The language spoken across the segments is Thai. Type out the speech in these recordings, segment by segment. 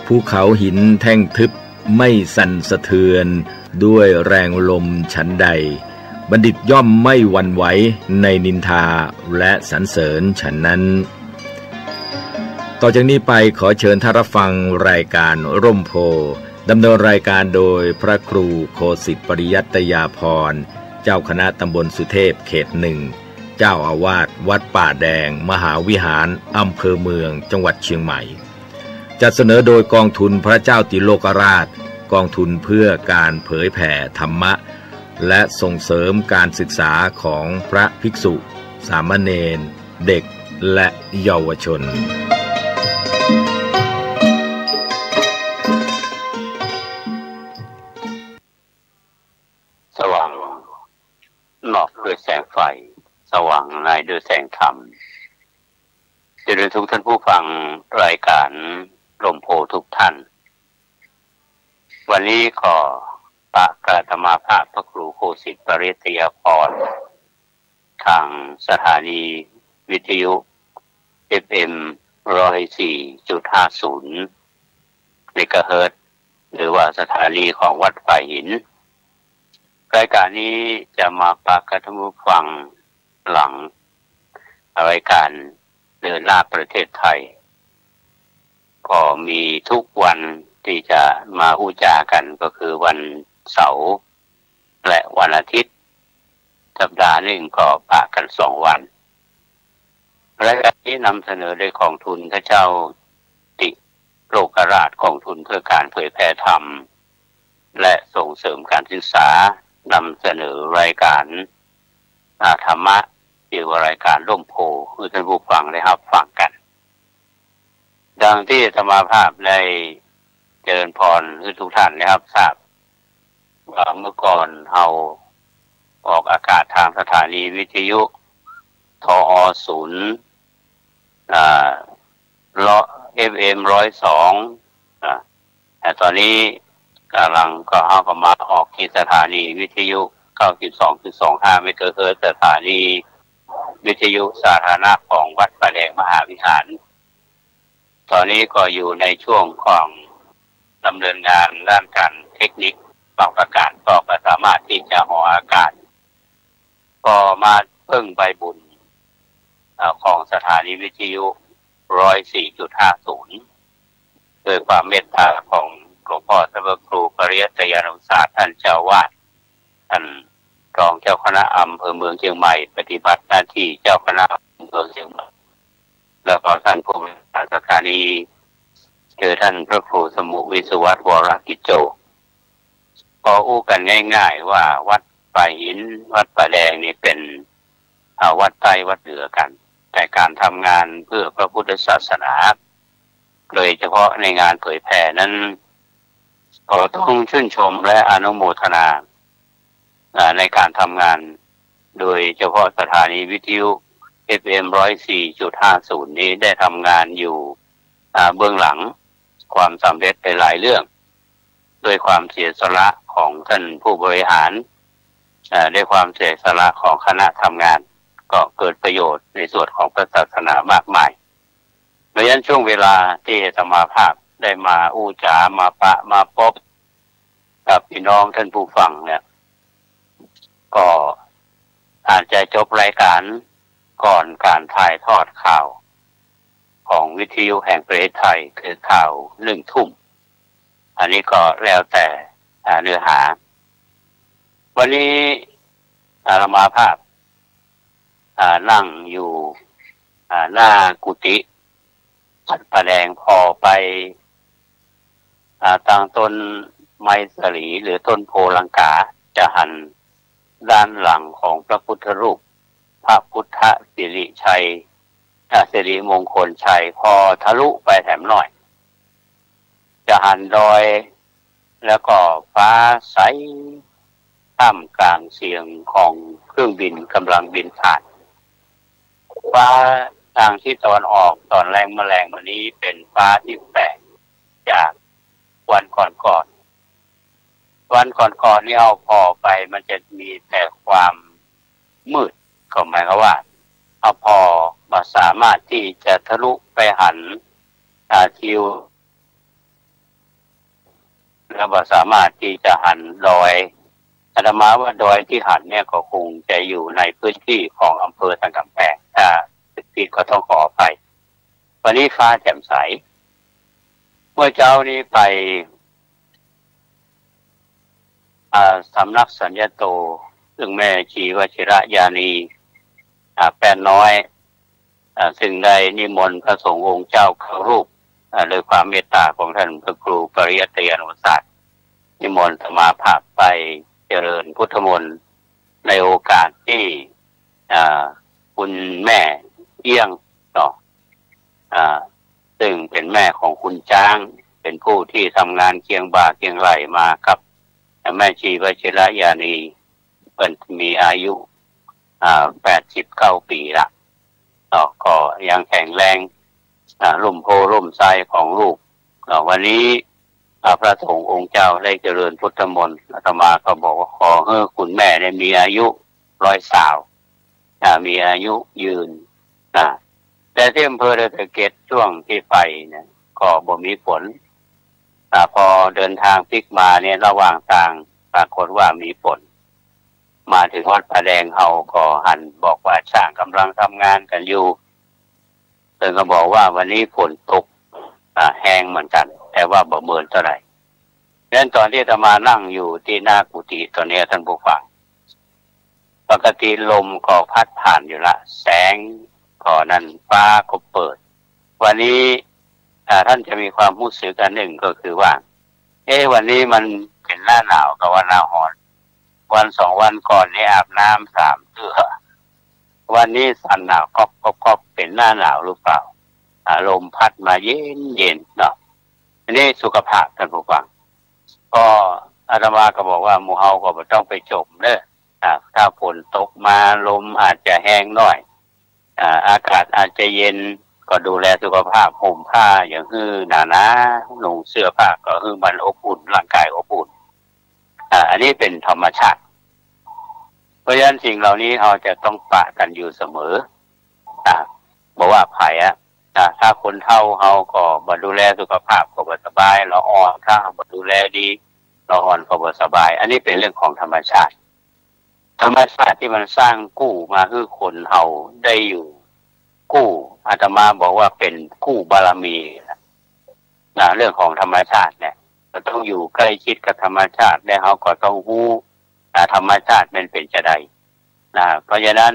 ภูเขาหินแท่งทึบไม่สั่นสะเทือนด้วยแรงลมฉันใดบัณฑิตย่อมไม่หวั่นไหวในนินทาและสรรเสริญฉันนั้นต่อจากนี้ไปขอเชิญท่านรับฟังรายการร่มโพดำเนินรายการโดยพระครูโคสิทธิปริยัตยาภรณ์เจ้าคณะตำบลสุเทพเขตหนึ่งเจ้าอาวาสวัดป่าแดงมหาวิหารอำเภอเมืองจังหวัดเชียงใหม่จัดเสนอโดยกองทุนพระเจ้าติโลกราชกองทุนเพื่อการเผยแผ่ธรรมะและส่งเสริมการศึกษาของพระภิกษุสามเณรเด็กและเยาวชนสว่างนอกด้วยแสงไฟสว่างในด้วยแสงธรรมจะเรียนทุกท่านผู้ฟังรายการร่มโพทุกท่านวันนี้ขอปะกาธรรมาภาพพระครูโคสิทธิปริยัตยาภรณ์ทางสถานีวิทยุ FM 104.50 เมกะเฮิรตซ์หรือว่าสถานีของวัดป่าหินรายการนี้จะมาปะกาธรรมาฟังหลังรายการเดินลาดประเทศไทยก็มีทุกวันที่จะมาอู้จากันก็คือวันเสาร์และวันอาทิตย์สัปดาห์หนึ่งก็ปะกัน2 วันรายการนี้นำเสนอโดยกองทุนพระเจ้าติโลกราชกองทุนเพื่อการเผยแผ่ธรรมและส่งเสริมการศึกษานำเสนอรายการธรรมะที่ว่ารายการร่มโพคือท่านผู้ฟังได้รับฟังกันดังที่ธรรมาภาพได้เจริญพรคือทุกท่านนะครับทราบว่าเมื่อก่อนเราออกอากาศทางสถานีวิทยุทอ0FM 102แต่ตอนนี้กำลังก็เอาก็มาออกที่สถานีวิทยุ 92.25 เมกะเฮิรตซ์สถานีวิทยุสาธารณะของวัดป่าแดงมหาวิหารตอนนี้ก็อยู่ในช่วงของดำเนินงานด้านการเทคนิคบางประการก็สามารถที่จะออกอากาศก็มาเพิ่งใบบุญของสถานีวิทยุ 104.50 โดยความเมตตาของหลวงพ่อพระครูปริยัตยานุศาสตร์ท่านเจ้าวาดท่านรองเจ้าคณะอำเภอเมืองเชียงใหม่ปฏิบัติหน้าที่เจ้าคณะอำเภอเชียงใหม่แล้วก็ท่านผู้บริหารสถานีคือท่านพระครูสมุวิศวัตรวรกิจโจก็อู้กันง่ายๆว่าวัดป่าหินวัดป่าแดงนี่เป็นวัดใต้วัดเหนือกันแต่การทำงานเพื่อพระพุทธศาสนาโดยเฉพาะในงานเผยแผ่นั้นก็ต้องชื่นชมและอนุโมทนาในการทำงานโดยเฉพาะสถานีวิทยุ FM 104.50 นี้ได้ทำงานอยู่เบื้องหลังความสำเร็จในหลายเรื่องด้วยความเสียสละของท่านผู้บริหารด้วยความเสียสละของคณะทำงานก็เกิดประโยชน์ในส่วนของพระศาสนามากมายในยันช่วงเวลาที่ธรรมาภาพได้มาอู้จามาปะมาพบกับพี่น้องท่านผู้ฟังเนี่ยก็อาจจะจบรายการก่อนการถ่ายทอดข่าวของวิทยุแห่งประเทศไทยคือข่าว1 ทุ่มอันนี้ก็แล้วแต่เนื้อหาวันนี้ธรรมาภาพนั่งอยู่หน้ากุฏิวัดป่าแดงพอไปตั้งต้นไมสลีหรือต้นโพลังกาจะหันด้านหลังของพระพุทธรูปพระพุทธสิริชัยสิริมงคลชัยพอทะลุไปแถมหน่อยจะหันดอยแล้วก็ฟ้าใสท่ามกลางเสียงของเครื่องบินกำลังบินผ่านฟ้าทางที่ตะวันออกตอนแรงแมลงวันนี้เป็นฟ้าที่แปลกจากวันก่อนนี่เอาพอไปมันจะมีแต่ความมืดก็หมายความว่าเอาพอมาสามารถที่จะทะลุไปหันทิว แล้วก็สามารถที่จะหันดอยอาตมาว่าดอยที่หันเนี่ยก็คงจะอยู่ในพื้นที่ของอำเภอสันกำแพงถ้าผิดก็ต้องขออภัยวันนี้ฟ้าแจ่มใสเมื่อเจ้านี้ไปสำนักสัญญาโตซึ่งแม่ชีวชิระยานีแป้นน้อยซึ่งได้นิมนต์พระสงฆ์องค์เจ้าเข้ารูปโดยความเมตตาของท่านพระครูปริยัติยานุศาสตร์นิมนต์สมาภาพไปเจริญพุทธมนต์ในโอกาสที่คุณแม่เอี้ยงเนาะซึ่งเป็นแม่ของคุณจ้างเป็นผู้ที่ทำงานเคียงบ่าเคียงไหลมากับแม่ชีวชิระยานีเป็นมีอายุ89 ปีละก็ยังแข็งแรงร่มโพร่มไทรของลูกวันนี้พระสงฆ์องค์เจ้าได้เจริญพุทธมนต์อาตมาก็บอกว่าขอให้คุณแม่ได้มีอายุ100 สาวมีอายุยืนแต่ที่อำเภอดอยสะเก็ดช่วงที่ไปเนี่ยก็บ่มีฝนพอเดินทางพลิกมาเนี่ยระหว่างทางปรากฏว่ามีฝนมาถึงวัดป่าแดงเฮาก็หันบอกว่าช่างกำลังทำงานกันอยู่เพิ่นก็บอกว่าวันนี้ฝนตกแห้งเหมือนกันแต่ว่าบ่เมินเท่าไหร่ดังนั้นตอนที่อาตมานั่งอยู่ที่หน้ากุฏิตอนนี้ท่านผู้ฟังปกติลมก็พัดผ่านอยู่ละแสงก็นั่นฟ้าก็เปิดวันนี้ท่านจะมีความรู้สึกอันหนึ่งก็คือว่าวันนี้มันเป็นหน้าหนาวกับวันหน้าร้อนวัน2 วันก่อนนี่อาบน้ำ3 เทื่อวันนี้สั่นหนาวก็เป็นหน้าหนาวหรือเปล่าลมพัดมาเย็นเนาะอันนี้สุขภาพท่านผู้ฟังก็อาตมาก็บอกว่าหมู่เฮาก็บ่ต้องไปจมเด้อถ้าฝนตกมาลมอาจจะแห้งหน่อยอากาศอาจจะเย็นก็ดูแลสุขภาพห่มผ้าอย่างหนาๆนุ่งเสื้อผ้าก็มันอบอุ่นร่างกายอบอุ่นอันนี้เป็นธรรมชาติเพราะฉะนั้นสิ่งเหล่านี้เราจะต้องปะกันอยู่เสมอบอกว่าไผถ้าคนเฒ่าเฮาก็บ่ดูแลสุขภาพก็บ่สบายเราอ่อนถ้าบ่ดูแลดีเราอ่อนก็บ่สบายอันนี้เป็นเรื่องของธรรมชาติที่มันสร้างกู้มาคือคนเฮาได้อยู่กู้อาตมาบอกว่าเป็นกู้บารมีเรื่องของธรรมชาติเนี่ยเราต้องอยู่ใกล้ชิดกับธรรมชาติและเฮาก็ต้องรู้ธรรมชาติมันเป็นจะใดเพราะฉะนั้น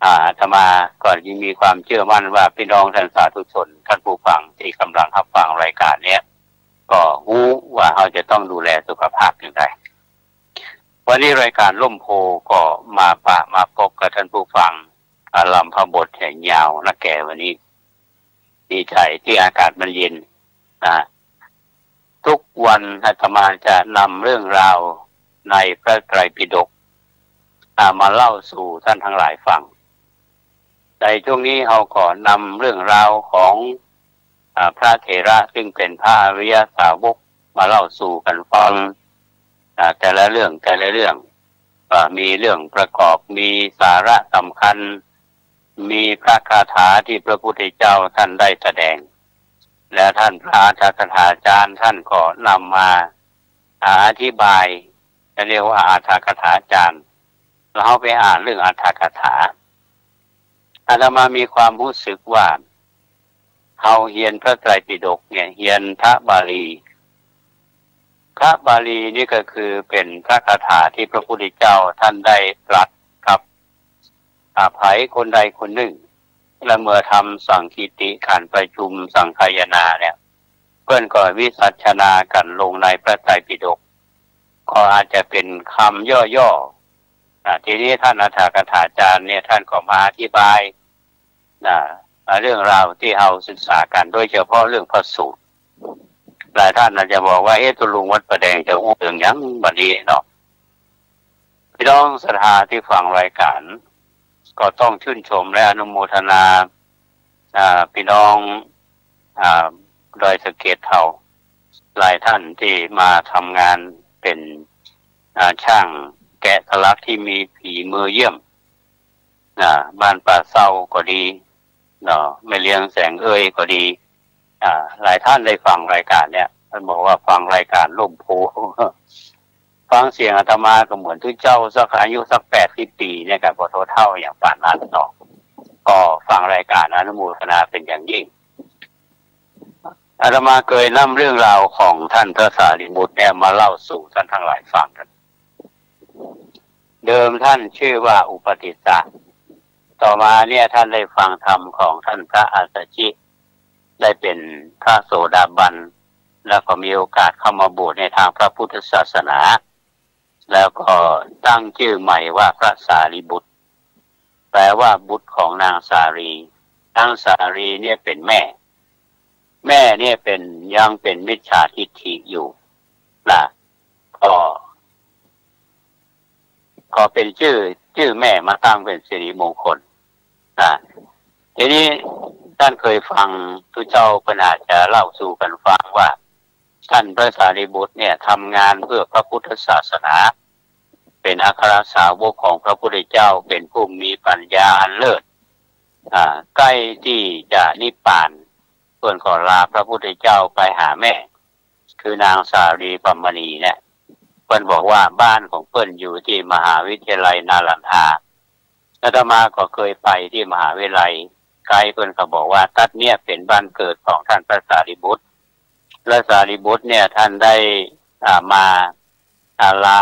อาตมาก็ยังมีความเชื่อมั่นว่าพี่น้องท่านสาธุชนท่านผู้ฟังที่กำลังรับฟังรายการนี้ก็รู้ว่าเราจะต้องดูแลสุขภาพอย่างไรวันนี้รายการร่มโพก็มาพบกับท่านผู้ฟังลำพบทแห่งยาวนะแก่วันนี้ดีใจที่อากาศมันเย็นทุกวันอาตมาจะนำเรื่องราวในพระไตรปิฎกมาเล่าสู่ท่านทั้งหลายฟังในช่วงนี้เราก็นำเรื่องราวของพระเถระซึ่งเป็นพระอริยสาวกมาเล่าสู่กันฟังแต่ละเรื่องมีเรื่องประกอบมีสาระสำคัญมีพระคาถาที่พระพุทธเจ้าท่านได้แสดงและท่านพระคาถาจารย์ท่านก็นำมาอธิบายจะเรียกว่าอรรถกถาจารย์เราไปอ่านเรื่องอรรถกถาอาตมามีความรู้สึกว่าเขาเรียนพระไตรปิฎกเนี่ยเรียนพระบาลีนี่ก็คือเป็นพระคาถาที่พระพุทธเจ้าท่านได้ตรัสกับไผคนใดคนหนึ่งและเมื่อทำสังคีติการประชุมสังคายนาเนี่ยเพื่อนก็วิสัชนากันลงในพระไตรปิฎกก็อาจจะเป็นคำย่อๆทีนี้ท่านอรรถกถาจารย์เนี่ยท่านก็มาอธิบายเรื่องราวที่เราศึกษากันโดยเฉพาะเรื่องพระสูตรหลายท่านอาจจะบอกว่าตุลุงวัดประแดงจะอู้เรื่องยังบัดนี้เนาะพี่น้องศรัทธาที่ฟังรายการก็ต้องชื่นชมและอนุโมทนาพี่น้องดอยสะเก็ดเฮาหลายท่านที่มาทำงานเป็นช่างแกะสลักที่มีฝีมือเยี่ยมบ้านป่าเศร้าก็ดีแม่เลี้ยงแสงเอ้ยก็ดีหลายท่านได้ฟังรายการเนี่ย ท่านบอกว่าฟังรายการล่มโพ ฟังเสียงอาตมาก็เหมือนทุกเจ้าสักอายุสัก80 ปีเนี่ยกับพอเท่าอย่างป่านนั้นเนาะก็ฟังรายการอนุโมทนาเป็นอย่างยิ่งอาตมาเคยนำเรื่องราวของท่านพระสารีบุตรเนี่ยมาเล่าสู่ท่านทั้งหลายฟังกันเดิมท่านชื่อว่าอุปติสสะต่อมาเนี่ยท่านได้ฟังธรรมของท่านพระอัสสชิได้เป็นพระโสดาบันแล้วก็มีโอกาสเข้ามาบวชในทางพระพุทธศาสนาแล้วก็ตั้งชื่อใหม่ว่าพระสารีบุตรแปลว่าบุตรของนางสารีนางสารีเนี่ยเป็นแม่เนี่ยเป็นยังเป็นมิจฉาทิฏฐิอยู่นะก็เป็นชื่อแม่มาตั้งเป็นสิริมงคลนะทีนี้ท่านเคยฟังทุกเจ้าก็อาจจะเล่าสู่กันฟังว่าท่านพระสารีบุตรเนี่ยทำงานเพื่อพระพุทธศาสนาเป็นอัครสาวกของพระพุทธเจ้าเป็นผู้มีปัญญาอันเลิศใกล้ที่จะนิพพานเพื่อนขอลาพระพุทธเจ้าไปหาแม่คือนางสารีปัมมณีเนี่ยเพื่อนบอกว่าบ้านของเพื่อนอยู่ที่มหาวิทยาลัยนาลันทาอาตมาก็เคยไปที่มหาวิทยาลัยไกด์เพื่อนก็บอกว่าตัดเนี่ยเป็นบ้านเกิดของท่านพระสารีบุตรพระสารีบุตรเนี่ยท่านได้มาลา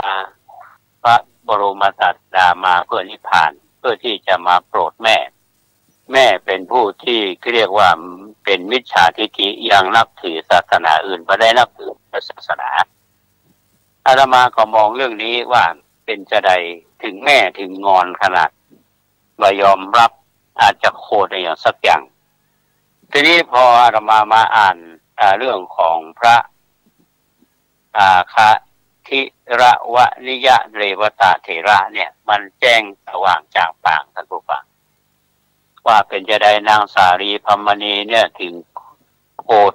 พระบรมศาสดามาเพื่อนิพพานเพื่อที่จะมาโปรดแม่เป็นผู้ที่เรียกว่าเป็นมิจฉาทิฏฐิยังนับถือศาสนาอื่นไม่ได้นับถือพระศาสนาอาตมาก็มองเรื่องนี้ว่าเป็นจะใดถึงแม่ถึงงอนขนาดว่ายอมรับอาจจะโคตรอย่างสักอย่างทีนี้พออาตมาอ่านเรื่องของพระคทิระวนิยะเรวตาเถระเนี่ยมันแจ้งสว่างจากปากท่านผู้ฟังว่าเป็นจะได้นางสารีพัมมณีเนี่ยถึงโกรธ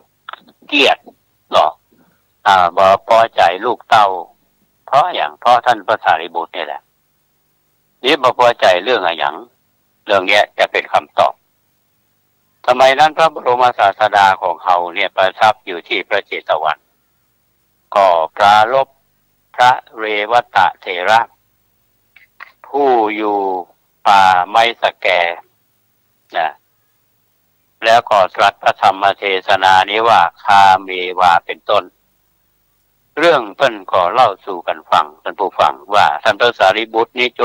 เกลียดหรอบ่พอใจลูกเต้าเพราะท่านพระสารีบุตรเนี่ยแหละนี่บ่พอใจเรื่องอะไรอย่างเรื่องนี้จะเป็นคำตอบสมัยนั้นพระบรมศาสดาของเขาเนี่ยประทับอยู่ที่พระเจตวันก็ปรารภพระเรวตะเถระผู้อยู่ป่าไม้สแกนะแล้วก็ตรัสพระธรรมเทศนานี้ว่าคาเมวาเป็นต้นเรื่องเพิ่นก็เล่าสู่กันฟังท่านผู้ฟังว่าท่านพระสารีบุตรนี้จ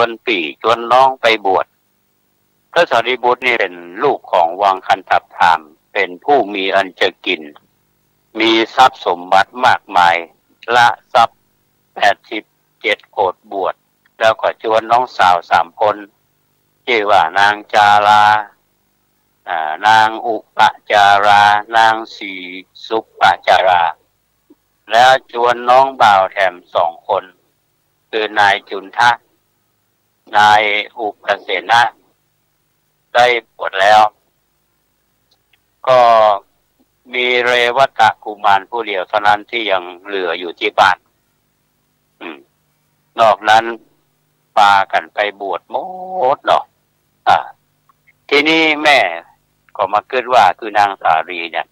วนน้องไปบวชพระสารีบุตรนี่เป็นลูกของวังคันทัพพราหมณ์เป็นผู้มีอันจะกินมีทรัพย์สมบัติมากมายละทรัพย์87 โกฏบวชแล้วก็จวนน้องสาว3 คนชื่อว่านางจารานางอุปจารานางสีสุปจาราแล้วจวนน้องบ่าวแถม2 คนคือนายจุนทะนายอุปเสนะได้บวชแล้วก็มีเรวตะกุมารผู้เดียวเท่านั้นที่ยังเหลืออยู่ที่บ้านนอกนั้นพากันไปบวชหมดเนาะทีนี้แม่ก็มาเกิดว่าคือนางสารีเนี่ย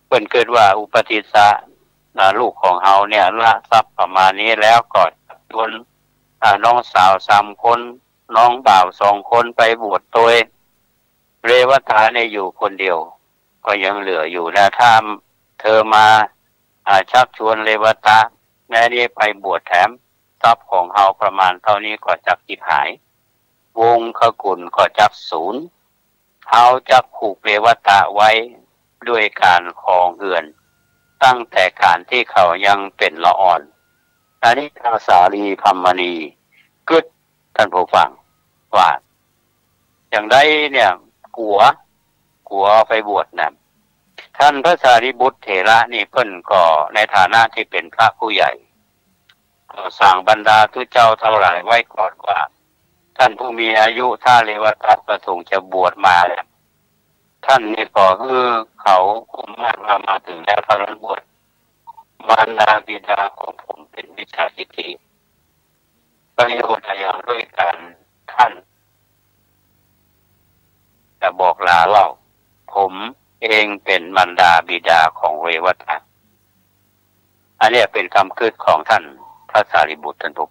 เพิ่นเกิดว่าอุปติสสะลูกของเฮาเนี่ยละทรัพย์ประมาณนี้แล้วก็ชวนน้องสาว3 คนน้องบ่าว2 คนไปบวชโดยเรวตะเนี่ยอยู่คนเดียวก็ยังเหลืออยู่นะถ้าเธอมาชักชวนเรวตะแม่นี่ไปบวชแถมทรัพย์ของเฮาประมาณเท่านี้ก็จักจิบหายวงคกุลก็จักสูญเฮาจักผูกเรวตะไว้ด้วยการครองเรือนตั้งแต่การที่เขายังเป็นละอ่อนอันนี้นางสารีพัมมณีกึศท่านผู้ฟังว่าอย่างไรเนี่ยกลัวไปบวชนะท่านพระสารีบุตรเถระนี่เพิ่นก็ในฐานะที่เป็นพระผู้ใหญ่ก็สั่งบรรดาทุเจ้าทั้งหลายไว้ก่อนว่าท่านผู้มีอายุถ้าเรวตะประสงค์จะบวชมาแล้วท่านนี่ก็คือเขาคุมมาถึงแล้วท่านบวชมารดาบิดาของผมเป็นมิจฉาทิฏฐิประโยชน์อย่างด้วยกันท่านจะบอกลาเล่าผมเองเป็นมารดาบิดาของเรวตะ อันนี้เป็นคำคืดของท่านพระสารีบุตรท่านพบ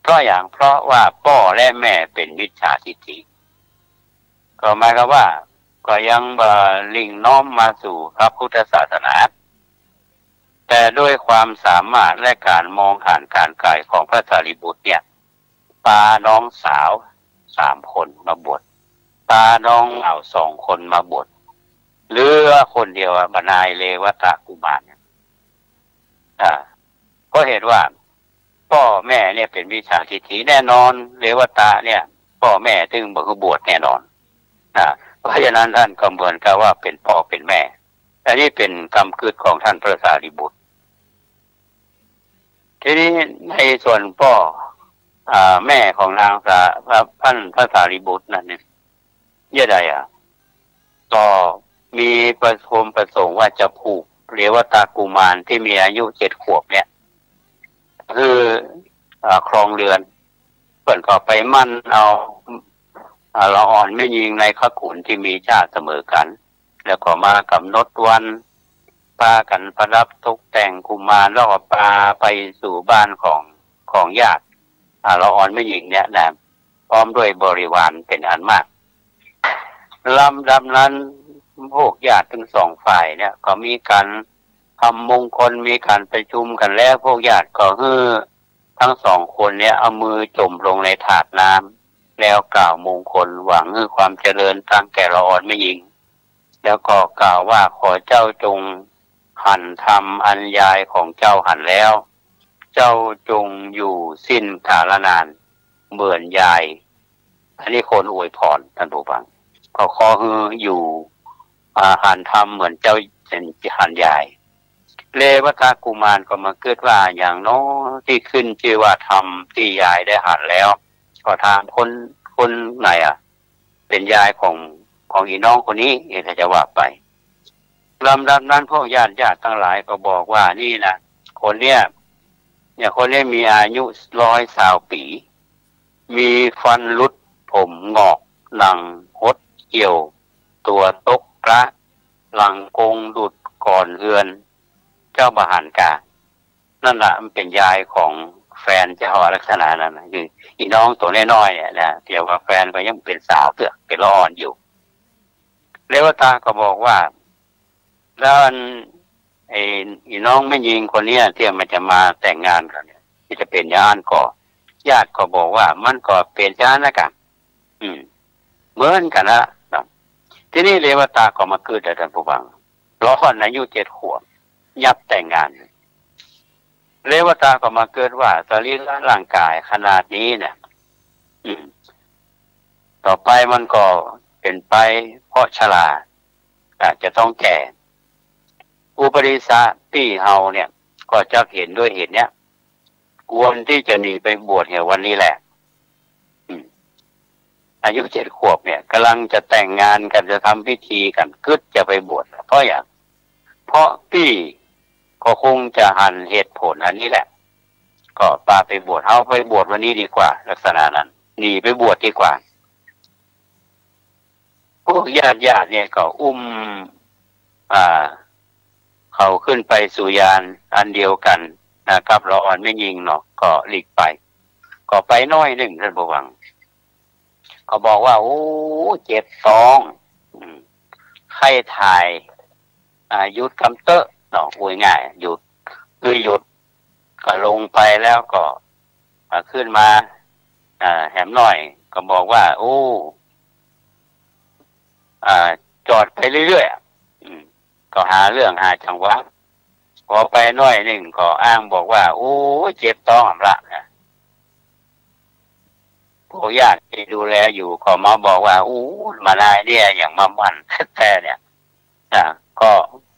เพราะว่าพ่อและแม่เป็นมิจฉาทิฏฐิก็หมายความว่าก็ยังลิงน้อมมาสู่พระพุทธศาสนาแต่ด้วยความสามารถและการมองผ่านการไกลของพระสารีบุตรเนี่ยปาน้องสาว3 คนมาบวชปาน้องเหล่า2 คนมาบวชเหลือคนเดียวบรรนายเลวตะกุมารก็เห็นว่าพ่อแม่เนี่ยเป็นมิจฉาทิฏฐิแน่นอนเลวตะเนี่ยพ่อแม่ถึงบวชแน่นอนเพราะฉะนั้นท่านก็เหมือนกับว่าเป็นพ่อเป็นแม่อันนี้เป็นคำคืดของท่านพระสารีบุตรทีนี้ในส่วนพ่อแม่ของนางท่านพระสารีบุตรนั่นเนี่ยยังไงก็มีประสงค์ว่าจะผูกเรวตากุมารที่มีอายุ7 ขวบเนี่ยคือครองเรือนเปิ่นก็ไปมั่นเอาละอ่อนไม่ยิงในขขุนที่มีชาติเสมอกันแล้วก็มากำหนดวันพากันประดับตกแต่งกุมารแล้วก็พาไปสู่บ้านของญาติละอ่อนไม่ยิงเนี่ยนะพร้อมด้วยบริวารเป็นอันมากลำดับนั้นพวกญาติทั้ง2 ฝ่ายเนี่ยก็มีการทำมงคลมีการประชุมกันแล้วพวกญาติก็ทั้ง2 คนเนี่ยเอามือจมลงในถาดน้ำแล้วกล่าวมงคลหวังความเจริญตั้งแก่ละอ่อนไม่ยิงแล้วก็กล่าวว่าขอเจ้าจงหั่นทำอันยายของเจ้าหั่นแล้วเจ้าจงอยู่สิ้นกาลนานเหมือนยายอันนี้คนอวยพรท่านผู้ฟังก็ขออยู่หั่นทำเหมือนเจ้าเป็นหั่นยายเลวตากุมารก็มาเกิดว่าอย่างน้อที่ขึ้นชื่อว่าทำที่ยายได้หั่นแล้วก็ถามคนไหนเป็นยายของอีน้องคนนี้ถ้าจะว่าไปลำดับนั้นพวกญาติทั้งหลายก็บอกว่านี่นะคนเนี้ยคนนี้มีอายุ120 ปีมีฟันรุดผมงอกหนังหดเกี่ยวตัวตกกระหลังกงดุดก่อนเฮือนเจ้าบาหารกานั่นแหละมันเป็นยายของแฟนเจ้าลักษณะนั้นคืออีน้องตัวน้อยๆเนี่ยนะเกี่ยวกับแฟนก็ยังเป็นสาวเตือกเป็นละอ่อนอยู่เลวตาก็บอกว่าแล้วอีน้องไม่ยิงคนนี้ที่มันจะมาแต่งงานกันเนี่ยที่จะเป็นญาติก็บอกว่ามันก็เป็นญาตินะกันเหมือนกันนะทีนี้เลวตาก็มาเกิดแต่ท่านผู้ฟังละอ่อนอายุ7 ขวบยับแต่งงานเลวตาก็มาเกิดว่าสรีระร่างกายขนาดนี้เนี่ยต่อไปมันก็เป็นไปเพราะชราจะต้องแก่อุปริสะที่เฮาเนี่ยก็จะเห็นด้วยเหตุเนี้ยควรที่จะหนีไปบวชเนี่ยวันนี้แหละอายุ7 ขวบเนี่ยกำลังจะแต่งงานกันจะทำพิธีกันกึศจะไปบวชเพราะพี่ก็คงจะหันเหตุผลอันนี้แหละก็พาไปบวชเอาไปบวชวันนี้ดีกว่าลักษณะนั้นหนีไปบวชดีกว่าพวกญาติเนี่ยก็เขาขึ้นไปสู่ยานอันเดียวกันนะครับละอ่อนไม่ยิงเนาะก็หลีกไปก็ไปน้อยหนึ่งท่านผู้ฟังเขาบอกว่าโอ้เจ็บท้องไข้ถ่ายหยุดกำเตอะเนาะพูดง่ายหยุดก็ลงไปแล้วก็ขึ้นมาแหมหน่อยก็บอกว่าโอ้จอดไปเรื่อยๆก็หาเรื่องหาจังหวะพอไปน้อยหนึ่งก็อ้างบอกว่าโอ้เจ็บท้องละนะผู้ญาติที่ดูแลอยู่ก็มาบอกว่าอู้มาได้เนี่ยอย่างมามันแท้เนี่ยก็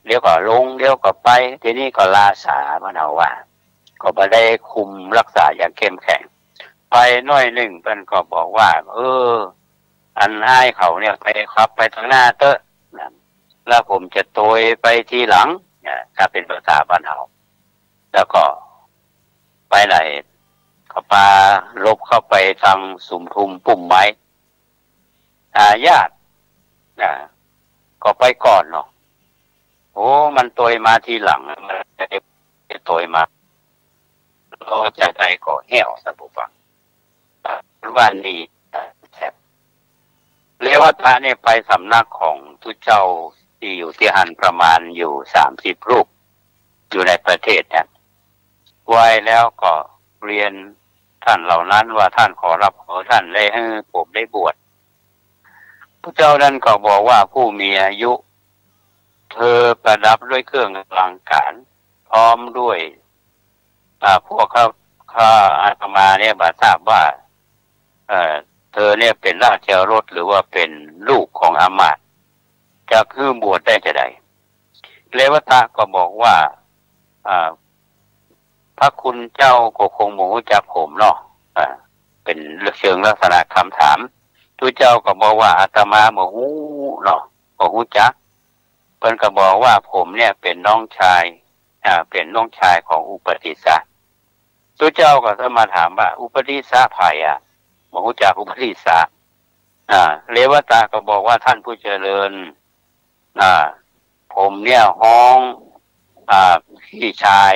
เดี๋ยวก็ลงเดี๋ยวก็ไปทีนี้ก็ลาสามันเอาว่าก็ไม่ได้คุมรักษาอย่างเข้มแข็งไปน้อยหนึ่งเพิ่นก็บอกว่าอันให้เขาเนี่ยไปครับไปทางหน้าเตอะแล้วผมจะโตยไปทีหลังถ้าเป็นภาษาบ้านเฮาแล้วก็ไปไหนก็ปาลบเข้าไปทางสุมทุมปุ่มไม้ญาติก็ไปก่อนเนาะโอ้มันโตยมาทีหลังมัน จะโตยมาเราจะได้ก่อแห้วสัมปุฟังวันนี้แถบเรวัตะเนี่ยไปสำนักของทุเจ้าที่อยู่ที่หันประมาณอยู่30 รูปอยู่ในประเทศเนี่ยไว้แล้วก็เรียนท่านเหล่านั้นว่าท่านขอรับขอท่านเลยให้ผมได้บวชพระเจ้านั้นก็บอกว่าผู้มีอายุเธอประดับด้วยเครื่องอลังการพร้อมด้วยพวกข้าอาตมาเนี่ยบาทราบว่าเธอเนี่ยเป็นราชรถหรือว่าเป็นลูกของอามาตย์จะคือบวชได้จะใดเรวัตะก็บอกว่าพระคุณเจ้าก็คงบ่รู้จักผมเนาะเป็นเชิงลักษณะคำถามทุเจ้าก็บอกว่าอาตมาบ่ฮู้เนาะบ่ฮู้จักเพิ่นก็บอกว่าผมเนี่ยเป็นน้องชายเป็นน้องชายของอุปติสสะทุเจ้าก็มาถามว่าอุปติสสะไผบ่ฮู้จักอุปติสสะเรวตะก็บอกว่าท่านผู้เจริญผมเนี่ยฮ้องพี่ชาย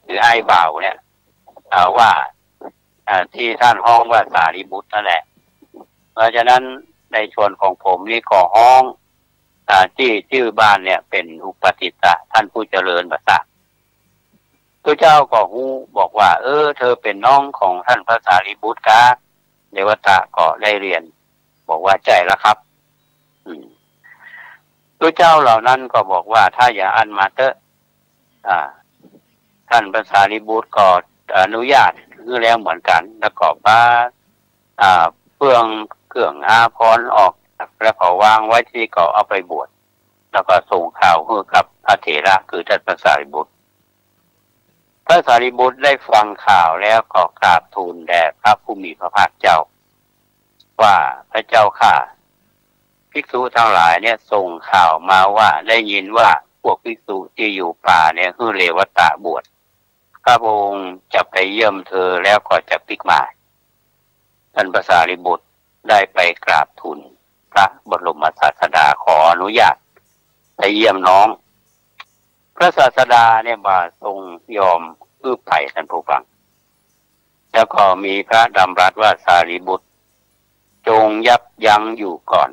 หรือไอ้บ่าวเนี่ยว่าที่ท่านฮ้องว่าสารีบุตรนั่นแหละเพราะฉะนั้นในส่วนของผมนี่ก็ฮ้องที่ชื่อบ้านเนี่ยเป็นอุปติสสะท่านผู้เจริญภาษาตัวเจ้าก็ฮู้บอกว่าเธอเป็นน้องของท่านพระสารีบุตรกะเรวตะก็ได้เรียนบอกว่าใจแล้วครับตัวเจ้าเหล่านั้นก็บอกว่าถ้าอย่าอันมาเตอะท่านพระสารีบุตรก็อนุญาตคือแล้วเหมือนกันแล้วก็พาเครื่องอาภรณ์ออกแล้วก็วางไว้ที่ก็เอาไปบวชแล้วก็ส่งข่าวให้กับพระเถระคือท่านพระสารีบุตรพระสารีบุตรได้ฟังข่าวแล้วก็กราบทูลแด่พระผู้มีพระภาคเจ้าว่าพระเจ้าข้าภิกษุทั้งหลายเนี่ยส่งข่าวมาว่าได้ยินว่าพวกภิกษุที่อยู่ป่าเนี่ยคือเรวัตะบวชข้าพระองค์จะไปเยี่ยมเธอแล้วก็จะปิกมาท่านพระสารีบุตรได้ไปกราบทูลพระบรมศาสดาขออนุญาตไปเยี่ยมน้องพระศาสดาเนี่ยมาทรงยอมอื้อไผ่ท่านผู้ฟังแล้วก็มีพระดำรัสว่าสารีบุตรจงยับยั้งอยู่ก่อน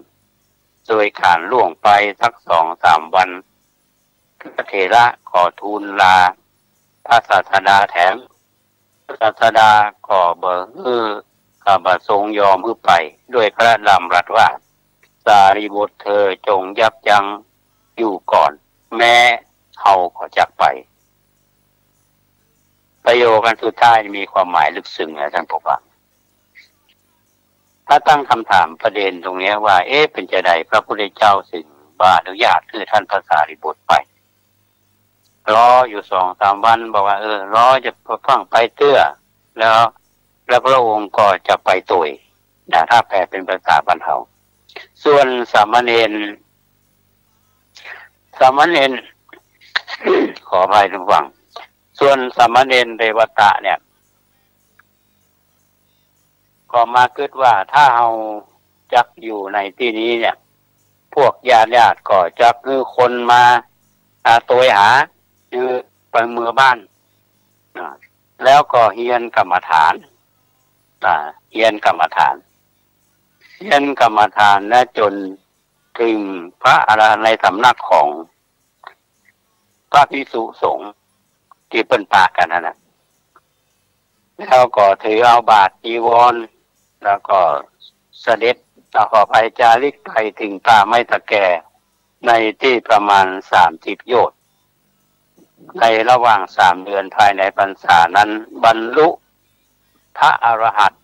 โดยขานล่วงไปสัก2-3 วันพระเถระขอทูลลาพระศาสดาแถมพระศาสดาก็บ่ทรงยอมอื้อไผ่ด้วยพระดำรัสว่าสารีบุตรเธอจงยับยั้งอยู่ก่อนแม้เฮาก็จักไปประโยคกันสุดท้ายมีความหมายลึกซึ้งนะท่านผู้ฟังถ้าตั้งคำถามประเด็นตรงนี้ว่าเป็นจะใดพระพุทธเจ้าสิ่งบ่อนุญาตคือท่านพระสารีบุตรไปรออยู่2-3 วันบอกว่ารอจะฟังไปเตื้อแล้วพระองค์ก็จะไปตุยนะถ้าแปลเป็นภาษาบ้านเฮาส่วนสามเณรขออภัยทุกฝั่งส่วนสามเณรเรวตะเนี่ยก็มาคิดว่าถ้าเราจักอยู่ในที่นี้เนี่ยพวกญาติก็จักคือคนมาตัวหาคือไปเมืองบ้านแล้วก็เฮียนกรรมฐานนะจนถึงพระอรหันต์ในสำนักของพระภิกษุสงฆ์ที่เป็นปากกันนะแล้วก็ถือเอาบาตรจีวรแล้วก็เสด็จต่อไปจาริกไปถึงป่าไม้ตะแกในที่ประมาณ30 โยชน์ในระหว่าง3 เดือนภายในพรรษานั้นบรรลุพระอรหันต์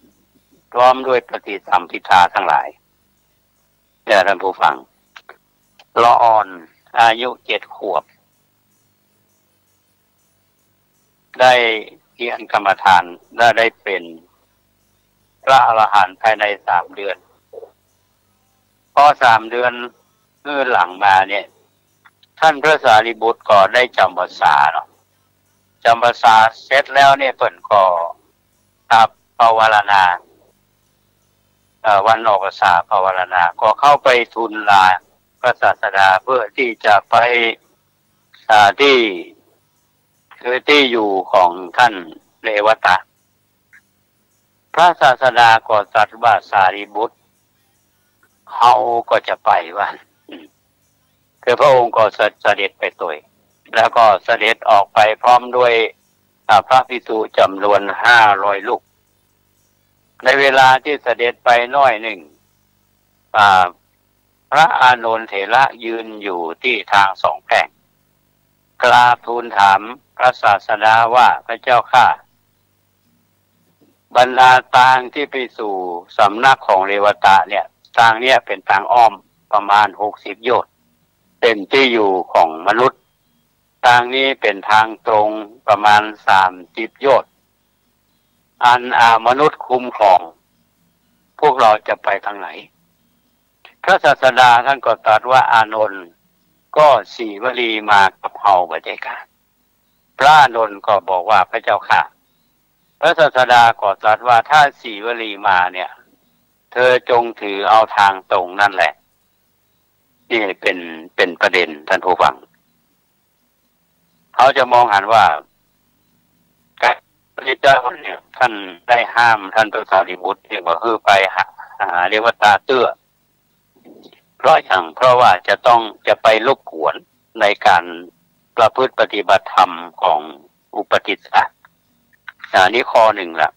พร้อมด้วยปฏิสัมภิทาทั้งหลายท่านผู้ฟังละอ่อนอายุ7 ขวบได้เพียรกรรมฐานและได้เป็นพระอรหันต์ภายใน3 เดือนพอ3 เดือนหลังมาเนี่ยท่านพระสารีบุตรก็ได้จำพรรษาเนาะจำพรรษาเสร็จแล้วเนี่ยเพิ่นก็ภาวนาวันออกพรรษาภาวนาก็เข้าไปทูลลาพระศาสดาเพื่อที่จะไปที่ คือที่อยู่ของท่านเรวตะพระศาสดาก็ตรัสว่าสารีบุตรเขาก็จะไปว่าคือพระองค์ก็เสด็จไปตัวแล้วก็เสด็จออกไปพร้อมด้วยพระภิกษุจำนวน500 ลูกในเวลาที่เสด็จไปน้อยหนึ่งพระอานนท์เถระยืนอยู่ที่ทางสองแพร่งกราบทูลถามพระศาสดาว่าพระเจ้าข้าบรรดาทางที่ไปสู่สำนักของเรวตะเนี่ยทางเนี้ยเป็นทางอ้อมประมาณ60 โยชน์เป็นที่อยู่ของมนุษย์ทางนี้เป็นทางตรงประมาณ30 โยชน์อันมนุษย์คุ้มครองพวกเราจะไปทางไหนพระศาสดาท่านก็ตรัสว่าอานนท์ก็สีวลีมากับเฮาบ่ได้กันพระอานนท์ก็บอกว่าพระเจ้าค่ะพระศาสดาก็ตรัสว่าถ้าสีวลีมาเนี่ยเธอจงถือเอาทางตรงนั่นแหละนี่เป็นประเด็นท่านผู้ฟังเขาจะมองหันว่าพระเจ้าเนี่ยท่านได้ห้ามท่านพระสารีบุตรเรียกว่าไปหาเรียกว่าตาเตื้อเพราะว่าจะไปรบกวนในการประพฤติปฏิบัติธรรมของอุปติสสะนี่ข้อหนึ่งละ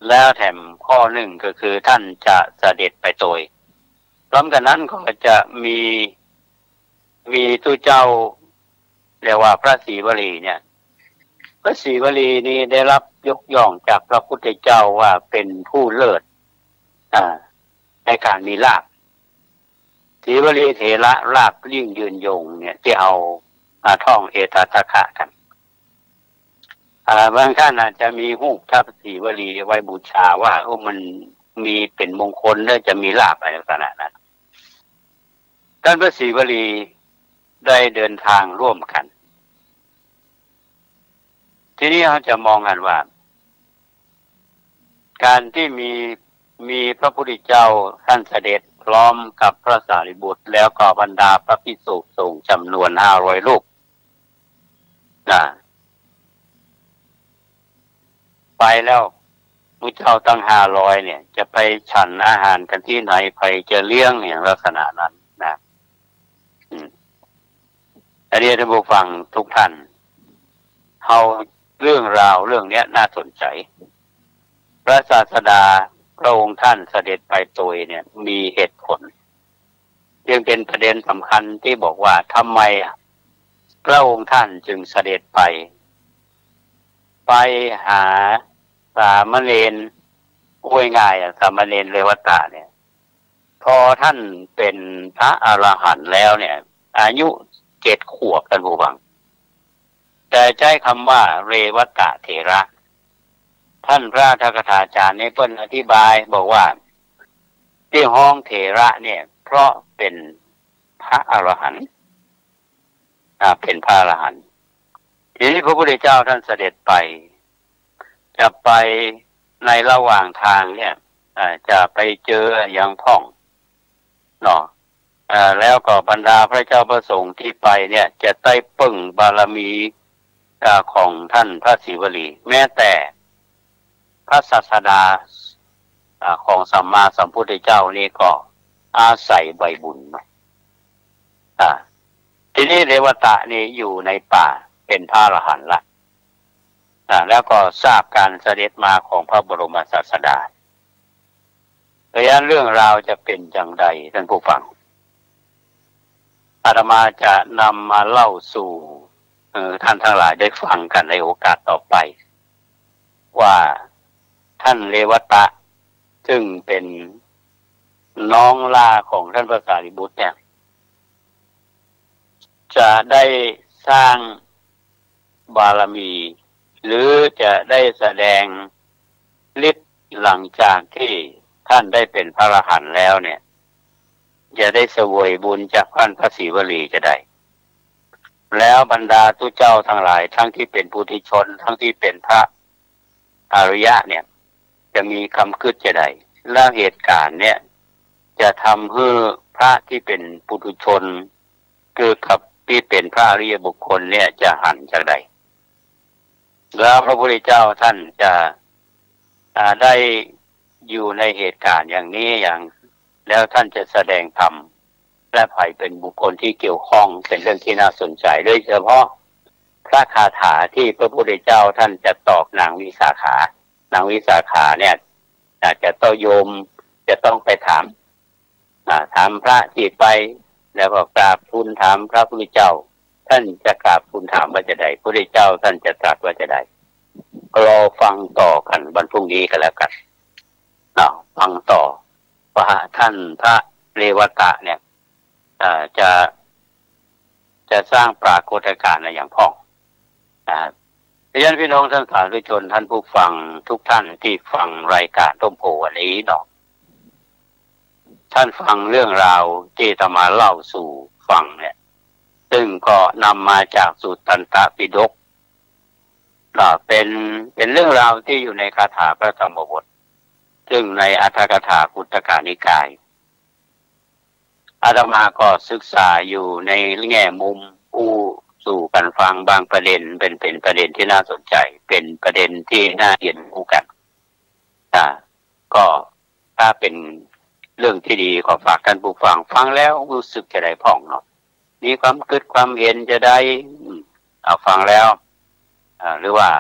แล้วแถมข้อหนึ่งก็คือท่านจะเสด็จไปโดยพร้อมกันนั้นก็จะมีตู้เจ้าเรียกว่าพระศรีวลีเนี่ยพระศรีวลีนี้ได้รับยกย่องจากพระพุทธเจ้าว่าเป็นผู้เลิศในการมีลาภศรีวลีเถระลาภยิ่งยืนยงเนี่ยที่เอาท่องเอตทัคคะกันบางท่านอาจจะมีรูปพระศรีวลีไว้บูชาว่ามันมีเป็นมงคลและจะมีลาภอะไรลักษณะนั้นท่านพระศรีวลีได้เดินทางร่วมกันทีนี้เราจะมองกันว่าการที่มีพระพุทธเจ้าท่านเสด็จพร้อมกับพระสารีบุตรแล้วก็บรรดาพระภิกษุสงฆ์จำนวน500 รูปไปแล้วพระเจ้าตั้ง500เนี่ยจะไปฉันอาหารกันที่ไหนไปจะเลี้ยงอย่างลักษณะนั้นนะอันนี้ท่านผู้ฟังทุกท่านเอาเรื่องราวเรื่องนี้น่าสนใจพระศาสดาพระองค์ท่านเสด็จไปโดยเนี่ยมีเหตุผลยังเป็นประเด็นสำคัญที่บอกว่าทำไมพระองค์ท่านจึงเสด็จไปหาสามเณรง่ายๆสามเณรเรวตะเนี่ยพอท่านเป็นพระอรหันต์แล้วเนี่ยอายุ7 ขวบท่านผู้ฟังแต่ใช้คำว่าเรวตะเถระท่านพระทักษาจารย์ในเพิ่นอธิบายบอกว่าที่ห้องเถระเนี่ยเพราะเป็นพระอรหันต์เป็นพระอรหันต์ทีนี้พระพุทธเจ้าท่านเสด็จไปจะไปในระหว่างทางเนี่ยจะไปเจออย่างพ่องเนาะแล้วก็บรรดาพระเจ้าประสงค์ที่ไปเนี่ยจะได้ปึ้งบารมีของท่านพระศรีวลีแม้แต่พระศาสดาของสัมมาสัมพุทธเจ้านี่ก็อาศัยใบบุญทีนี้เรวตะนี่อยู่ในป่าเป็นพระอรหันต์ละแล้วก็ทราบการเสด็จมาของพระบรมศาสดาดังนั้นเรื่องราวจะเป็นอย่างไรท่านผู้ฟังอาตมาจะนำมาเล่าสู่ท่านทั้งหลายได้ฟังกันในโอกาสต่อไปว่าท่านเรวตะซึ่งเป็นน้องลาของท่านพระสารีบุตรเนี่ยจะได้สร้างบารมีหรือจะได้แสดงฤทธิ์หลังจากที่ท่านได้เป็นพระอรหันต์แล้วเนี่ยจะได้เสวยบุญจากท่านพระศรีวลีจะได้แล้วบรรดาทุเจ้าทั้งหลายทั้งที่เป็นปุถุชนทั้งที่เป็นพระอริยะเนี่ยจะมีคำคิดจะได้แล้วเหตุการณ์เนี่ยจะทำให้พระที่เป็นปุถุชนคือกับที่เป็นพระอริยบุคคลเนี่ยจะหันจากใด แล้วพระพุทธเจ้าท่านจะได้อยู่ในเหตุการณ์อย่างนี้อย่างแล้วท่านจะแสดงธรรมและภัยเป็นบุคคลที่เกี่ยวข้องเป็นเรื่องที่น่าสนใจโดยเฉพาะพระคาถาที่พระพุทธเจ้าท่านจะตอบนางวิสาขานางวิสาขาเนี่ยอาจจะต้องโยมจะต้องไปถามพระที่ไปแล้วก็กราบทูลถามพระพุทธเจ้าท่านจะกราบทูลถามว่าจะใดพระพุทธเจ้าท่านจะตรัสว่าจะใดรอฟังต่อกันวันพรุ่งนี้กันแล้วกันฟังต่อว่าท่านพระเรวตะเนี่ยจะสร้างปรากฏการณ์อะไรอย่างพ่องดังนั้นพี่น้องท่านสาธุชนท่านผู้ฟังทุกท่านที่ฟังรายการต้มโพวันนี้เนาะท่านฟังเรื่องราวที่จะมาเล่าสู่ฟังเนี่ยซึ่งก็นำมาจากสุตตันตปิฎกเป็นเรื่องราวที่อยู่ในคาถาพระธรรมบทซึ่งในอัตถกถาคุตตกนิกายอาตมาก็ศึกษาอยู่ในแง่มุมผู้สู่กันฟังบางประเด็นเป็นประเด็นที่น่าสนใจเป็นประเด็นที่น่าเรียนรู้กันก็ถ้าเป็นเรื่องที่ดีขอฝากท่านผู้ฟังฟังแล้วรู้สึกจะได้พ่องเนาะมีความคิดความเห็นจะได้ฟังแล้วหรือว่า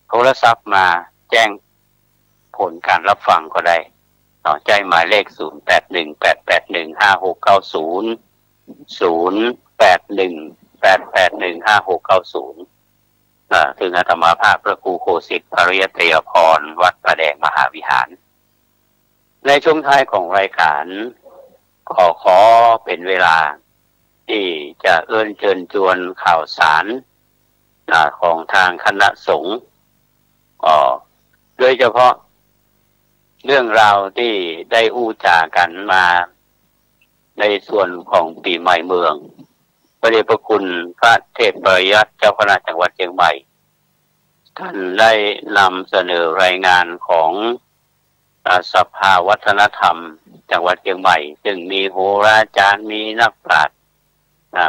โทรศัพท์มาแจ้งผลการรับฟังก็ได้ใจหมายเลข0818815690 0818815690ถึงอาตมาภาพพระครูโคสิทธิ์ปริยัตยพรวัดประแดงมหาวิหารในช่วงท้ายของรายการขอเป็นเวลาที่จะเอื้อนเชิญชวนข่าวสารของทางคณะสงฆ์โดยเฉพาะเรื่องราวที่ได้อู้จากันมาในส่วนของปีใหม่เมืองพระเดชพระคุณพระเทพปริยัติเจ้าคณะจังหวัดเชียงใหม่ท่านได้นำเสนอรายงานของสภาวัฒนธรรมจังหวัดเชียงใหม่ซึ่งมีโหราจารย์มีนักปราชญ์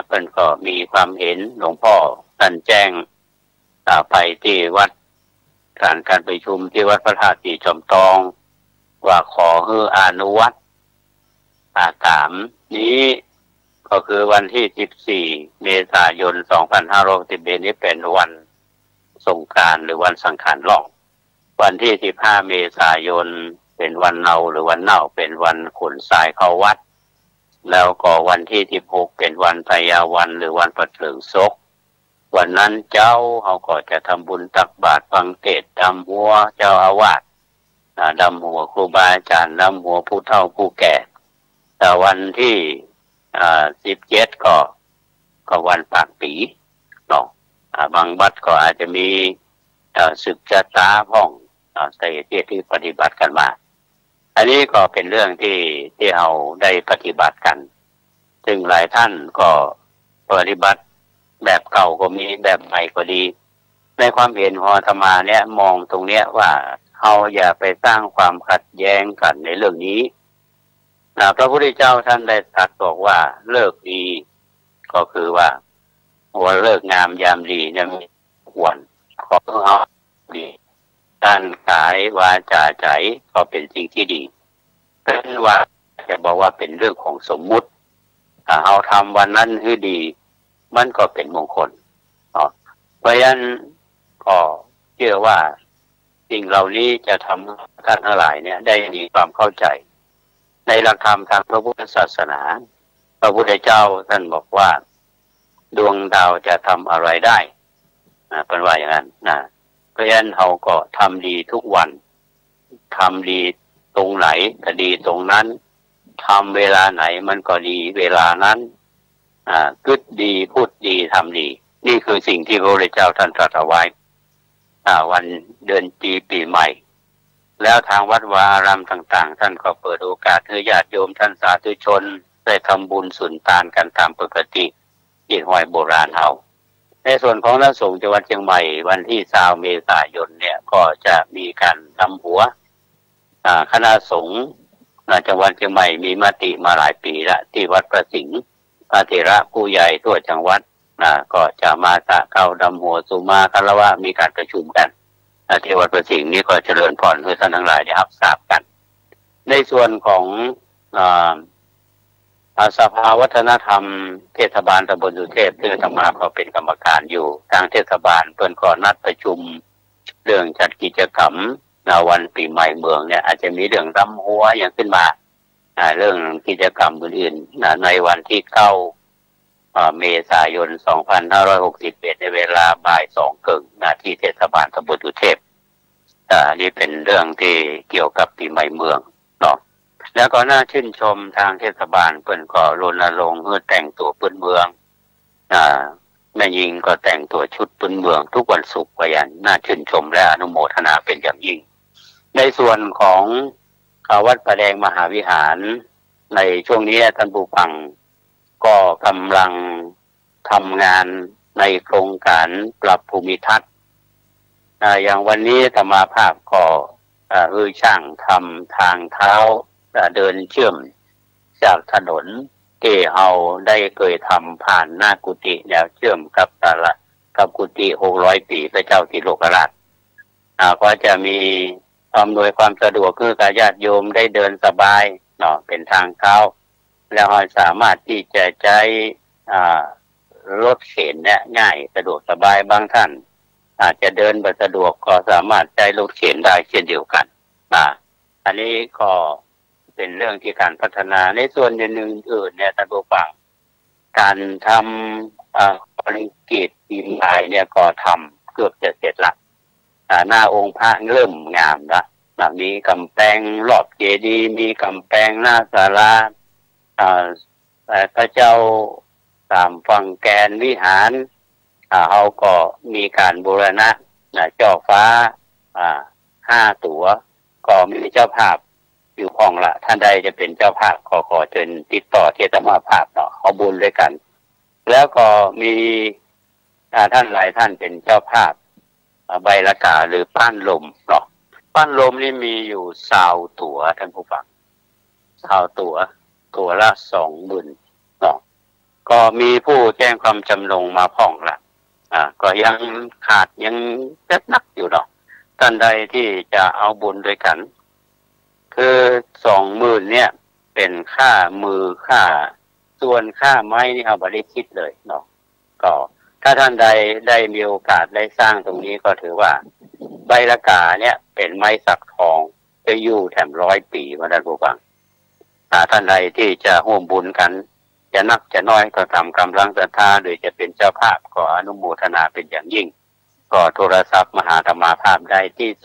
เพิ่นก็มีความเห็นหลวงพ่อท่านแจ้งไปที่วัดการประชุมที่วัดพระธาตุสีจอมทองว่าขอให้อนุวัตตามนี้ก็คือวันที่14เมษายน2561นี้เป็นวันสงกรานต์หรือวันสังขารหลอกวันที่15เมษายนเป็นวันเนาหรือวันเน่าเป็นวันขนทรายเข้าวัดแล้วก็วันที่16เป็นวันพยาวันหรือวันประเถลิงศกวันนั้นเจ้าเขาก็จะทำบุญตักบาตรฟังเทศน์ดำหัวเจ้าอาวาสดำหัวครูบาอาจารย์ดำหัวผู้เฒ่าผู้แก่แต่วันที่17ก็วันปากปีเนาะบางวัดก็อาจจะมีศึกชะตาพ่องสาเหตุที่ปฏิบัติกันมาอันนี้ก็เป็นเรื่องที่เราได้ปฏิบัติกันซึ่งหลายท่านก็ปฏิบัติแบบเก่าก็มีแบบใหม่ก็ดีในความเห็นของอาตมาเนี่ยมองตรงเนี้ยว่าเราอย่าไปสร้างความขัดแย้งกันในเรื่องนี้พระพุทธเจ้าท่านได้ตรัสบอกว่าเลิกดีก็คือว่าเลิกงามยามดีเนี่ยมีควรขอเอาดีการขายวาจาใจก็เป็นสิ่งที่ดีเป็นว่าจะบอกว่าเป็นเรื่องของสมมุติถ้าเอาทำวันนั้นให้ดีมันก็เป็นมงคลเพราะฉะนั้นก็เชื่อว่าสิ่งเหล่านี้จะทำท่านทั้งหลายเนี่ยได้มีความเข้าใจในหลักธรรมทางพระพุทธศาสนาพระพุทธเจ้าท่านบอกว่าดวงดาวจะทำอะไรได้เป็นว่าอย่างนั้นเพราะฉะนั้นเราก็ทำดีทุกวันทำดีตรงไหนก็ดีตรงนั้นทำเวลาไหนมันก็ดีเวลานั้นคิดดีพูดดีทำดีนี่คือสิ่งที่พระพุทธเจ้าท่านตรัสเอาไว้วันเดือนปีใหม่แล้วทางวัดวาอารามต่างๆท่านก็เปิดโอกาสให้ญาติโยมท่านสาธุชนได้ทำบุญสุนทานกันตามปกติที่ห้อยโบราณเอาในส่วนของคณะสงฆ์จังหวัดเชียงใหม่วันที่20เมษายนเนี่ยก็จะมีการนำหัวคณะสงฆ์จังหวัดเชียงใหม่มีมติมาหลายปีละที่วัดประสิงห์พระเถระผู้ใหญ่ทั่วจังหวัด ก็จะมาสะเก้าดำหัวสุมาคารวะมีการประชุมกันที่วัดประสิงห์นี้ก็เจริญพรให้ท่านทั้งหลายได้รับทราบกันในส่วนของสภาวัฒนธรรมเทศบาลตำบลสุเทพซึ่งอาตมาก็เป็นกรรมการอยู่ทางเทศบาลเพิ่นก็นัดประชุมเรื่องจัดกิจกรรมวันปีใหม่เมืองเนี่ยอาจจะมีเรื่องรำหัวอย่างขึ้นมาเรื่องกิจกรรมอื่นๆในวันที่9เมษายน 2561ในเวลาบ่าย2 ครึ่งที่เทศบาลตำบลสุเทพนี่เป็นเรื่องที่เกี่ยวกับปีใหม่เมืองเนาะแล้วก็น่าชื่นชมทางเทศบาลเพิ่นก็รณรงค์เพื่อแต่งตัวพื้นเมืองแม่ยิงก็แต่งตัวชุดพื้นเมืองทุกวันศุกร์ก็อย่างน่าชื่นชมและอนุโมทนาเป็นอย่างยิ่งในส่วนของวัดประแดงมหาวิหารในช่วงนี้ท่านผู้ฟังก็กำลังทำงานในโครงการปรับภูมิทัศน์อย่างวันนี้ธรรมาภาพก็ช่างทำทางเท้าเดินเชื่อมจากถนนที่เราได้เคยทำผ่านหน้ากุฏิแล้วเชื่อมกับกุฏิ600 ปีพระเจ้าติโลกราชก็จะมีอำนวยความสะดวกคือญาติโยมได้เดินสบายเนาะเป็นทางเท้าแล้วเราสามารถที่จะใช้รถเข็นเนี่ยง่ายสะดวกสบายบางท่านอาจจะเดินแบบสะดวกก็สามารถใช้รถเข็นได้เช่นเดียวกันอันนี้ก็เป็นเรื่องที่การพัฒนาในส่วนอื่นๆเนี่ยท่านผู้ฟังการทำคอนกรีตพิมพ์ลายเนี่ยก็ทำเกือบจะเสร็จละหน้าองค์พระเริ่มงามละมีกำแพงรอบเจดีย์มีกำแพงหน้าศาลาพระเจ้าตามฝั่งแกนวิหารเขาก็มีการบูรณะเจ้าฟ้า5 ตัวก็มีเจ้าภาพอยู่ห้องละท่านใดจะเป็นเจ้าภาพขอเชิญติดต่อเทศบาลภาพเนาะเอาบุญด้วยกันแล้วก็มีท่านหลายท่านเป็นเจ้าภาพใบละกาหรือป้านลมเนาะป้านลมนี่มีอยู่20 ตัวท่านผู้ฟัง20 ตัวละ 20,000เนาะก็มีผู้แจ้งความจำนงมาพ่องละก็ยังขาดยังเจ็บนักอยู่เนาะท่านใดที่จะเอาบุญด้วยกันคือ20,000เนี่ยเป็นค่ามือค่าส่วนค่าไม้นี่เอาไม่ได้คิดเลยเนาะก็ถ้าท่านใดได้มีโอกาสได้สร้างตรงนี้ก็ถือว่าใบละกาเนี่ยเป็นไม้สักทองจะอยู่แถม100 ปีมาท่านผู้ฟังท่านใดที่จะร่วมบุญกันจะนักจะน้อยก็ตามกำลังศรัทธาหรือจะเป็นเจ้าภาพก็อนุโมทนาเป็นอย่างยิ่งก็โทรศัพท์มหาธรรมาภาพได้ที่0818815690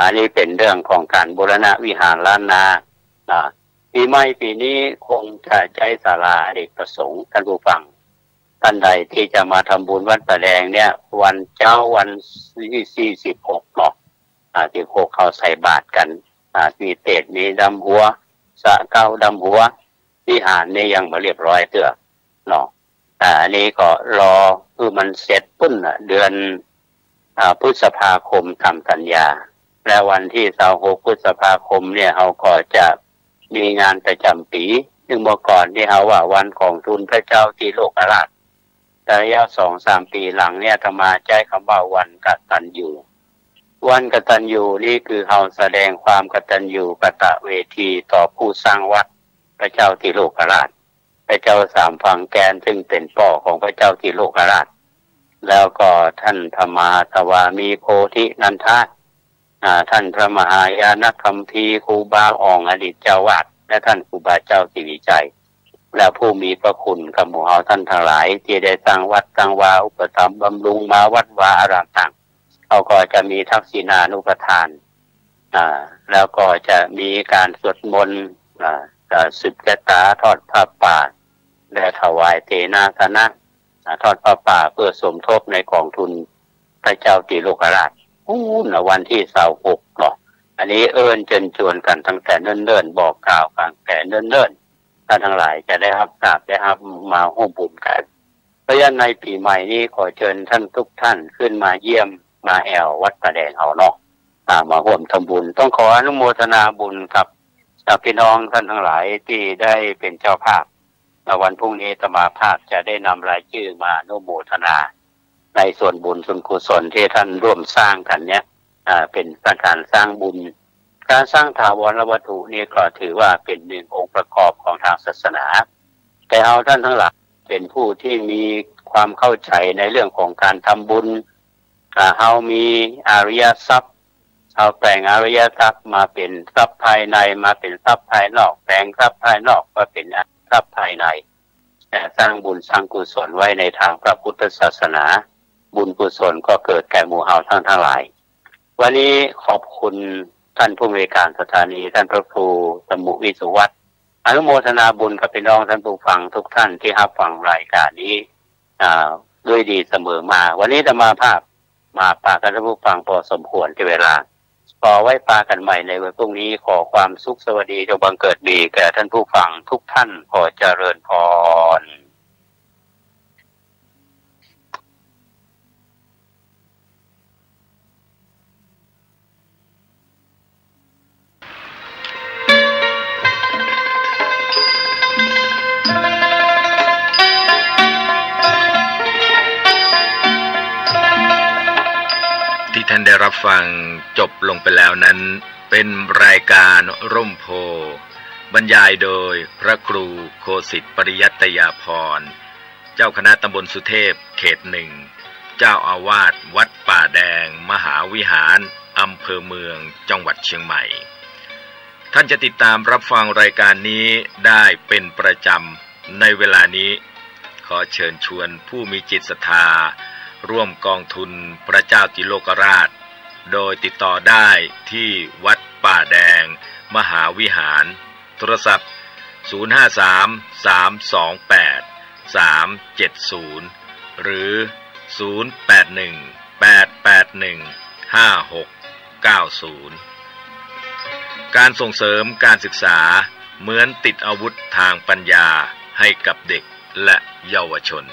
อันนี้เป็นเรื่องของการบูรณะวิหารล้านนาปีใหม่ปีนี้คงจะใช้ศาลาอเนกประสงค์ท่านผู้ฟังท่านใดที่จะมาทำบุญวัดประแดงเนี่ยวันที่46เนาะ16เขาใส่บาตรกันมีเตศมีดำหัวสะเก้าดำหัววิหารนี่ยังไม่เรียบร้อยเตื้อเนาะอันนี้ก็รอคือมันเสร็จปุ้นเดือนพฤษภาคมทำสัญญาและวันที่26 พฤษภาคมเนี่ยเขาก็จะมีงานประจำปีซึ่งเมื่อก่อนที่เขาว่าวันของทุนพระเจ้าที่โลกราชแต่ระยะ 2-3 ปีหลังเนี่ยธรรมาใช้คำว่าวันกตัญญูวันกตัญญูนี่คือเขาแสดงความกตัญญูกตเวทีต่อผู้สร้างวัดพระเจ้าที่โลกราชพระเจ้าสามฝั่งแกนซึ่งเป็นป่อของพระเจ้าที่โลกราชแล้วก็ท่านธรรมาทวามีโพธินันทะท่านพระมหายานคัมภีร์ครูบาอ่องอดีตเจ้าวาดและท่านครูบาเจ้าสิริชัยและผู้มีพระคุณกับหมู่เฮาท่านทั้งหลายที่ได้สร้างวัดสร้างวาอุปถัมภ์บำรุงมาวัดวาอารามต่างเขาก็จะมีทักษิณานุปทานแล้วก็จะมีการสวดมนต์สืบชะตาทอดผ้าป่าและถวายเทนาสนะทอดผ้าป่าเพื่อสมทบในกองทุนพระเจ้าติโลกราชวันที่26เนาะอันนี้เชิญชวนกันตั้งแต่เนิ่นๆบอกกล่าวกันแต่เนิ่นๆท่านทั้งหลายจะได้รับทราบได้รับมาร่วมบุญกันเพราะฉะนั้นในปีใหม่นี้ขอเชิญท่านทุกท่านขึ้นมาเยี่ยมมาแอววัดประแดงเอาเนาะมาร่วมทำบุญต้องขออนุโมทนาบุญกับ พี่น้องท่านทั้งหลายที่ได้เป็นเจ้าภาพวันพรุ่งนี้อาตมาภาพจะได้นำรายชื่อมาอนุโมทนาในส่วนบุญส่วนกุศลที่ท่านร่วมสร้างกันเนี้ยเป็นการสร้างบุญการสร้างถาวรวัตถุนี่ก็ถือว่าเป็นหนึ่งองค์ประกอบของทางศาสนาแต่เอาท่านทั้งหลายเป็นผู้ที่มีความเข้าใจในเรื่องของการทำบุญเฮามีอริยทรัพย์เอาแปลงอริยทรัพย์มาเป็นทรัพย์ภายในมาเป็นทรัพย์ภายนอกแปลงทรัพย์ภายนอกมาเป็นทรัพย์ภายในสร้างบุญสร้างกุศลไว้ในทางพระพุทธศาสนาบุญกุศลก็เกิดแก่หมู่เฮาทั้งหลายวันนี้ขอบคุณท่านผู้อำนวยการสถานีท่านพระครูสมุวิสุวัฒน์อนุโมทนาบุญกับพี่น้องท่านผู้ฟังทุกท่านที่รับฟังรายการนี้ด้วยดีเสมอมาวันนี้จะมาภาพมาปากันท่านผู้ฟังพอสมควรที่เวลาขอไว้ปากันใหม่ในวันพรุ่งนี้ขอความสุขสวัสดีจงบังเกิดมีแก่ท่านผู้ฟังทุกท่านขอเจริญพรที่ท่านได้รับฟังจบลงไปแล้วนั้นเป็นรายการร่มโพบรรยายโดยพระครูโคสิทธิ์ปริยัตยาภรณ์เจ้าคณะตำบลสุเทพเขตหนึ่งเจ้าอาวาสวัดป่าแดงมหาวิหารอำเภอเมืองจังหวัดเชียงใหม่ท่านจะติดตามรับฟังรายการนี้ได้เป็นประจำในเวลานี้ขอเชิญชวนผู้มีจิตศรัทธาร่วมกองทุนพระเจ้าติโลกราชโดยติดต่อได้ที่วัดป่าแดงมหาวิหารโทรศัพท์053-328-370หรือ0818815690การส่งเสริมการศึกษาเหมือนติดอาวุธทางปัญญาให้กับเด็กและเยาวชน